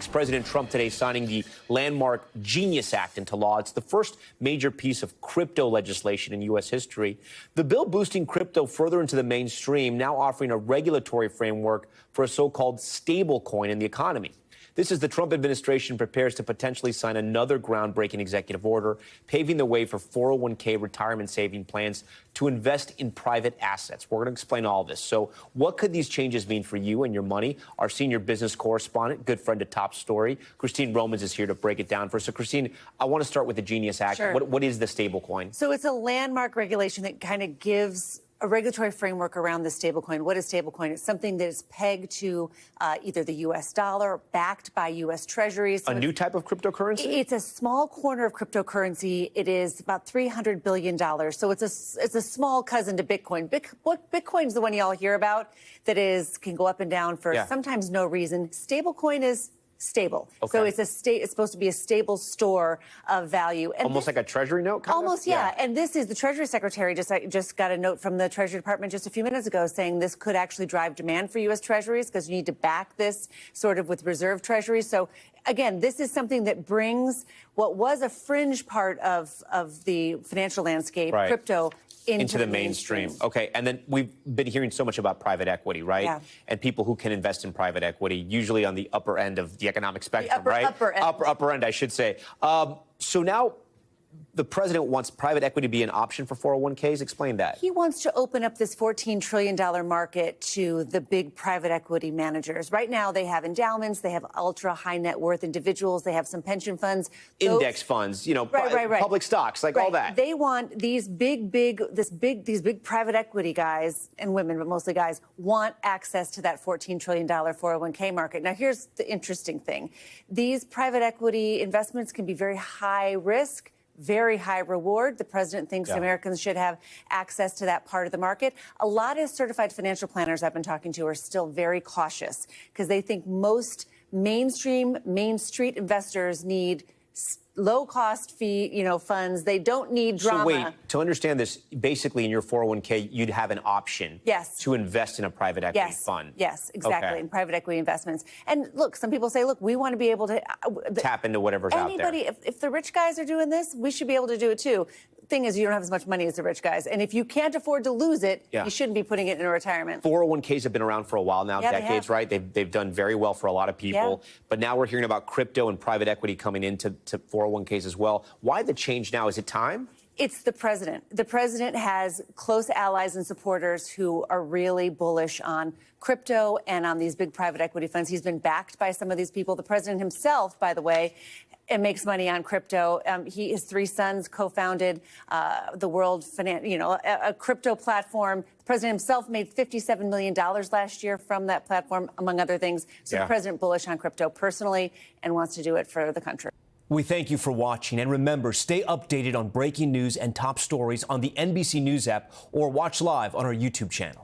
President Trump today signing the landmark GENIUS Act into law. It's the first major piece of crypto legislation in U.S. history. The bill boosting crypto further into the mainstream, now offering a regulatory framework for a so-called stablecoin in the economy. This as the Trump administration prepares to potentially sign another groundbreaking executive order, paving the way for 401k retirement saving plans to invest in private assets. We're going to explain all this. So what could these changes mean for you and your money? Our senior business correspondent, good friend to Top Story, Christine Romans, is here to break it down for us. So, Christine, I want to start with the GENIUS Act. Sure. What is the stablecoin? So it's a landmark regulation that kind of gives a regulatory framework around the stablecoin. What is stablecoin? It's something that is pegged to either the U.S. dollar, backed by U.S. Treasuries. So a new type of cryptocurrency? It's a small corner of cryptocurrency. It is about $300 billion. So it's a small cousin to Bitcoin. Bitcoin's the one you all hear about that can go up and down for sometimes no reason. Stablecoin is stable. Okay. So it's supposed to be a stable store of value. And almost like a treasury note, kind almost, of? Yeah. And this is the Treasury Secretary just got a note from the Treasury Department just a few minutes ago saying this could actually drive demand for U.S. Treasuries because you need to back this sort of with reserve treasuries. So again, this is something that brings what was a fringe part of the financial landscape, crypto, into the mainstream. Okay, and then we've been hearing so much about private equity, right? Yeah. And people who can invest in private equity, usually on the upper end of the economic spectrum, right? Upper end, I should say. So now the president wants private equity to be an option for 401ks. Explain that. He wants to open up this $14 trillion market to the big private equity managers. Right now, they have endowments, they have ultra high net worth individuals, they have some pension funds. Index funds, you know, public stocks, like all that. They want these big private equity guys and women, but mostly guys, want access to that $14 trillion 401k market. Now, here's the interesting thing. These private equity investments can be very high risk, very high reward. The president thinks Americans should have access to that part of the market. A lot of certified financial planners I've been talking to are still very cautious because they think most Main Street investors need low-cost fee, funds. They don't need drama. So wait, to understand this, basically in your 401k, you'd have an option to invest in a private equity fund. Yes, exactly, in private equity investments. And look, some people say, look, we want to be able to tap into whatever's out there. If the rich guys are doing this, we should be able to do it too. Thing is, you don't have as much money as the rich guys. And if you can't afford to lose it, you shouldn't be putting it in a retirement. 401ks have been around for a while now, decades, right? They've done very well for a lot of people. But now we're hearing about crypto and private equity coming into 401ks as well. Why the change now? Is it time? It's the president. The president has close allies and supporters who are really bullish on crypto and on these big private equity funds. He's been backed by some of these people. The president himself, by the way, and makes money on crypto. His three sons co-founded the World a crypto platform. The president himself made $57 million last year from that platform, among other things. So the president bullish on crypto personally and wants to do it for the country. We thank you for watching. And remember, stay updated on breaking news and top stories on the NBC News app or watch live on our YouTube channel.